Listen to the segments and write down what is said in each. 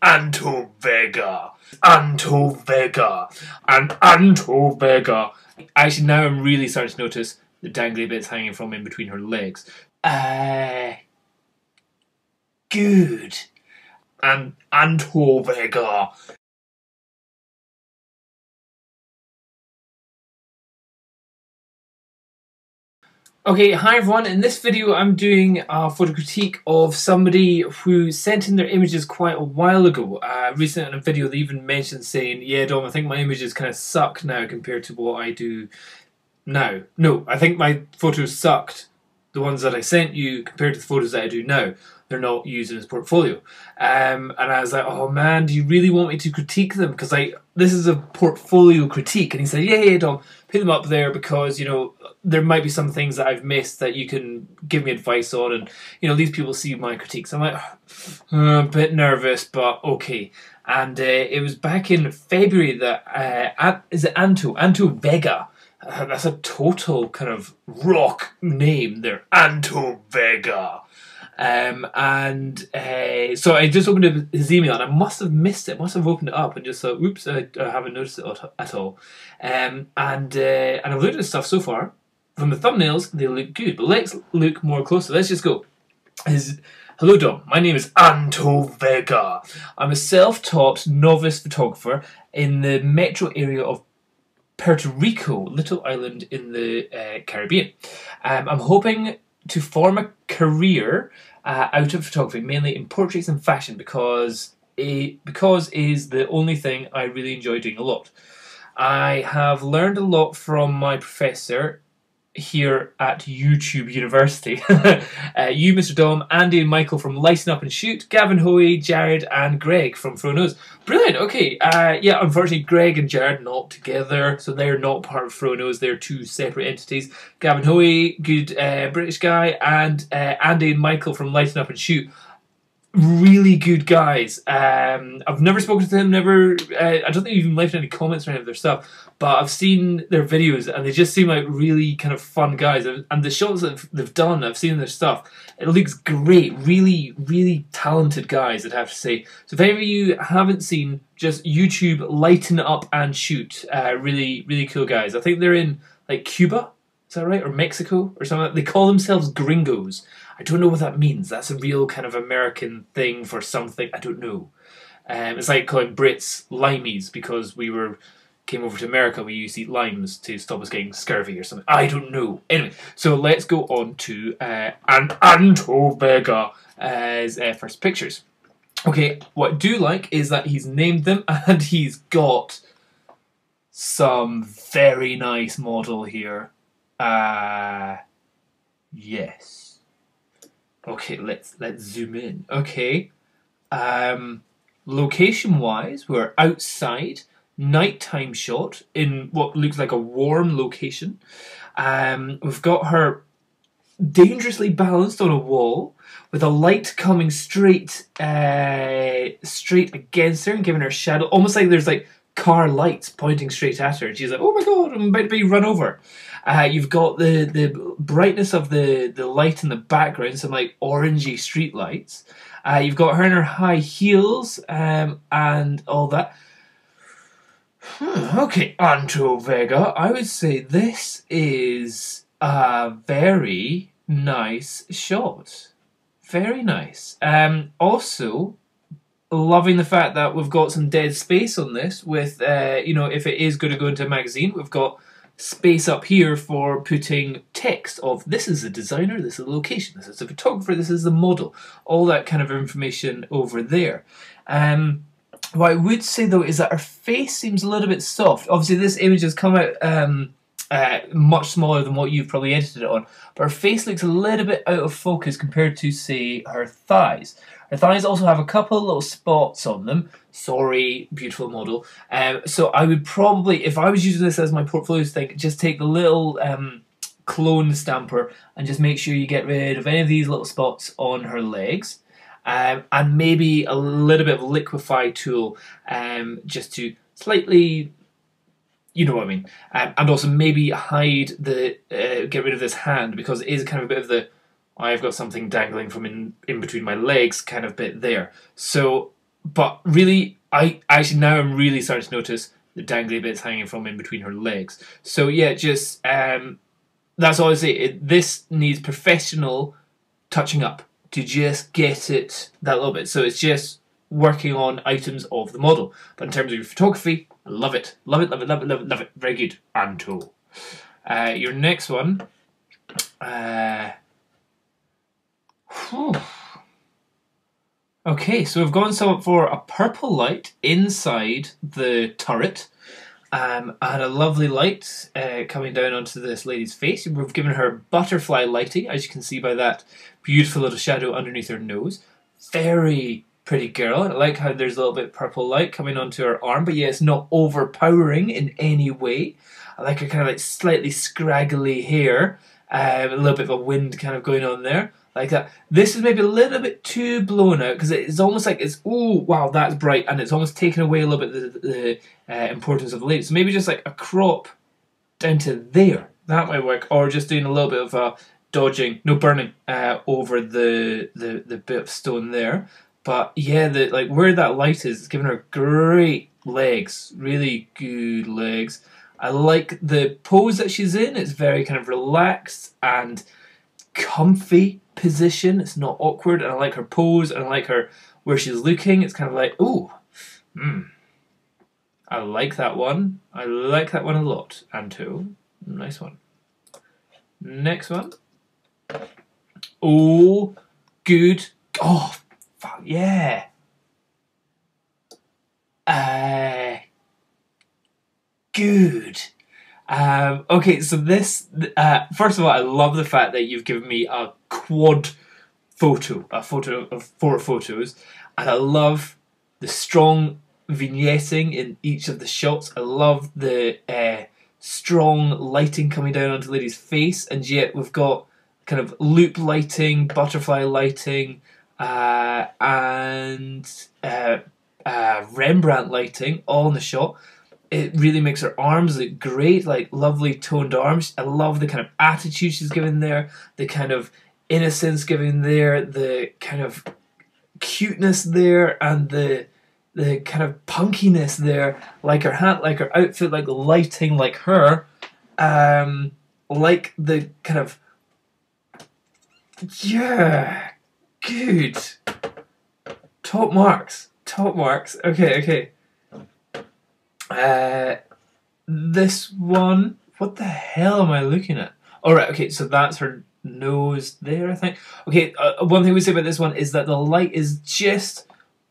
Anto Vega. Anto Vega. And Anto Vega. Actually, now I'm really starting to notice the dangly bits hanging from in between her legs. Good. And Anto Vega. Okay, hi everyone. In this video I'm doing a photo critique of somebody who sent in their images quite a while ago. Recently in a video they even mentioned saying, yeah Dom, I think my images kind of suck now compared to what I do now. No, I think my photos sucked, the ones that I sent you, compared to the photos that I do now. They're not used in his portfolio. And I was like, oh man, do you really want me to critique them? Because this is a portfolio critique. And he said, yeah, Dom, put them up there because, you know, there might be some things that I've missed that you can give me advice on. And, you know, these people see my critiques. I'm like, a bit nervous, but okay. And it was back in February that, is it Anto Vega? That's a total kind of rock name there, Anto Vega. So I just opened his email and I must have missed it. Must have opened it up and just thought, oops, I haven't noticed it at all. And I've looked at his stuff so far. From the thumbnails, they look good, but let's look more closely. Let's just go. Hello Dom, my name is Anto Vega. I'm a self-taught novice photographer in the metro area of Puerto Rico, little island in the Caribbean. I'm hoping to form a career out of photography, mainly in portraits and fashion, because it is the only thing I really enjoy doing a lot. I have learned a lot from my professor here at YouTube University. You, Mr. Dom, Andy and Michael from Lighten Up and Shoot, Gavin Hoey, Jared and Greg from Fro Knows. Brilliant, okay. Yeah, unfortunately Greg and Jared not together, so they're not part of Fro Knows, they're two separate entities. Gavin Hoey, good British guy, and Andy and Michael from Lighten Up and Shoot. Really good guys. I've never spoken to them, I don't think they've even left any comments or any of their stuff, but I've seen their videos and they just seem like really kind of fun guys. And the shots that they've done, I've seen their stuff, it looks great. Really, really talented guys, I'd have to say. So if any of you haven't seen, just YouTube Lighten Up and Shoot. Really, really cool guys. I think they're in like Cuba, is that right? Or Mexico or something. They call themselves gringos. I don't know what that means. That's a real kind of American thing for something. I don't know. It's like calling Brits limeys because we came over to America. We used to eat limes to stop us getting scurvy or something. I don't know. Anyway, so let's go on to Anto Vega's first pictures. Okay, what I do like is that he's named them and he's got some very nice model here. Yes. Okay, let's zoom in. Okay, location-wise, we're outside, nighttime shot in what looks like a warm location. We've got her dangerously balanced on a wall with a light coming straight against her and giving her shadow, almost like there's like car lights pointing straight at her. And she's like, oh my god, I'm about to be run over. You've got the brightness of the light in the background, some like orangey street lights. You've got her in her high heels and all that. Okay, Anto Vega, I would say this is a very nice shot. Very nice. Also, loving the fact that we've got some dead space on this with, you know, if it is going to go into a magazine, we've got space up here for putting text of this is the designer, this is the location, this is the photographer, this is the model, all that kind of information over there. What I would say though is that her face seems a little bit soft. Obviously this image has come out much smaller than what you've probably edited it on, but her face looks a little bit out of focus compared to, say, her thighs. Her thighs also have a couple of little spots on them. Sorry, beautiful model. So I would probably, if I was using this as my portfolio thing, just take the little clone stamper and just make sure you get rid of any of these little spots on her legs. And maybe a little bit of liquefy tool just to slightly, you know what I mean. And also maybe hide get rid of this hand because it is kind of a bit of the I've got something dangling from in between my legs kind of bit there. So but really, I'm really starting to notice the dangly bits hanging from in between her legs. So yeah, just that's all I say. This needs professional touching up to just get it that little bit. So it's just working on items of the model. But in terms of your photography, I love it. Love it, love it, love it, love it, love it. Very good, Anto. Your next one. Okay, so we've gone for a purple light inside the turret. And a lovely light coming down onto this lady's face. We've given her butterfly lighting, as you can see by that beautiful little shadow underneath her nose. Very pretty girl. I like how there's a little bit of purple light coming onto her arm, but yeah, it's not overpowering in any way. I like her kind of like slightly scraggly hair, a little bit of a wind kind of going on there. Like that. This is maybe a little bit too blown out because it's almost like it's, oh wow, that's bright, and it's almost taken away a little bit the importance of the lady. So maybe just like a crop down to there. That might work, or just doing a little bit of a dodging, no burning over the bit of stone there. But yeah, like where that light is, it's giving her great legs, really good legs. I like the pose that she's in. It's very kind of relaxed and comfy position. It's not awkward, and I like her pose, and I like her where she's looking. It's kind of like, ooh, I like that one. I like that one a lot. Anto, nice one. Next one. Oh, good. Oh, fuck yeah. Good. Okay, so this, first of all, I love the fact that you've given me a quad photo, a photo of 4 photos, and I love the strong vignetting in each of the shots. I love the strong lighting coming down onto the lady's face, and yet we've got kind of loop lighting, butterfly lighting, and Rembrandt lighting all in the shot. It really makes her arms look great, like lovely toned arms. I love the kind of attitude she's given there, the kind of innocence given there, the kind of cuteness there, and the kind of punkiness there, like her hat, like her outfit, like the lighting, like her, like the kind of, yeah, good. Top marks. Top marks. Okay. This one, what the hell am I looking at? Alright, okay, so that's her nose there, I think. Okay, one thing we say about this one is that the light is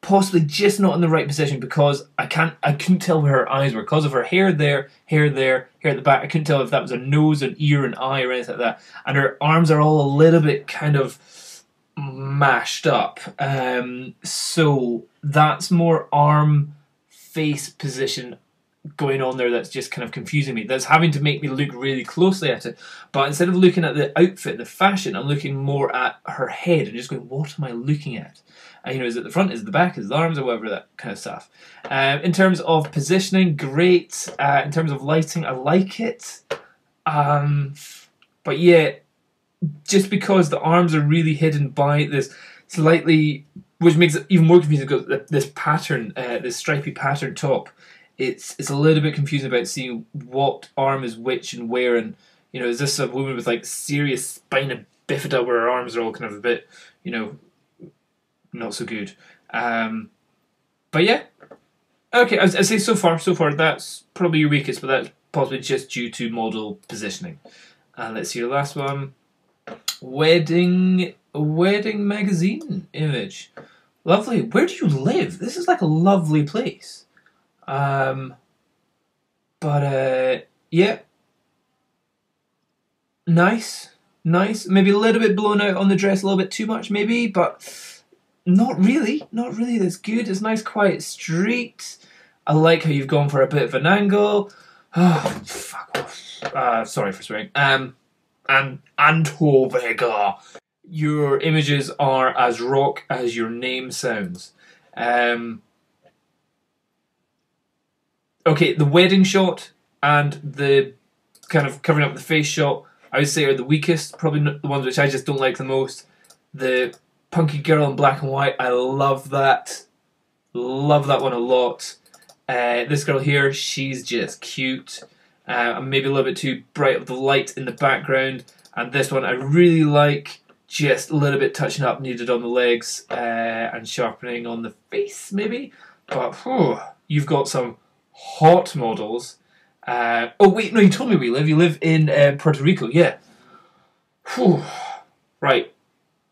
possibly just not in the right position, because I couldn't tell where her eyes were, because of her hair there, hair at the back. I couldn't tell if that was a nose, an ear, an eye, or anything like that. And her arms are all a little bit kind of mashed up. So that's more arm face position going on there that's just kind of confusing me. That's having to make me look really closely at it. But instead of looking at the outfit, the fashion, I'm looking more at her head and just going, what am I looking at? And, is it the front, is it the back, is it the arms, or whatever, that kind of stuff. In terms of positioning, great. In terms of lighting, I like it. But yeah, just because the arms are really hidden by this slightly, which makes it even more confusing, because this pattern, this stripy pattern top, it's a little bit confusing about seeing what arm is which and where, and is this a woman with like serious spina bifida where her arms are all kind of a bit, not so good. But yeah, okay, I say so far that's probably your weakest, but that's possibly just due to model positioning. And let's see your last one. Wedding magazine image. Lovely. Where do you live? This is like a lovely place. Yeah. Nice. Maybe a little bit blown out on the dress, a little bit too much maybe, but not really. That's good. It's a nice quiet street. I like how you've gone for a bit of an angle. Oh, fuck off. Sorry for swearing. And Anto Vega. Your images are as rock as your name sounds. Okay, the wedding shot and the kind of covering up the face shot, I would say, are the weakest. Probably the ones which I just don't like the most. The punky girl in black and white, I love that. Love that one a lot. This girl here, she's just cute. Maybe a little bit too bright of the light in the background. And this one I really like. Just a little bit touching up needed on the legs and sharpening on the face, maybe. But you've got some hot models. Oh wait, no, you told me where you live. You live in Puerto Rico, yeah. Whew. Right,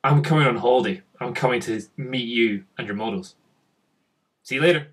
I'm coming on holiday. I'm coming to meet you and your models. See you later.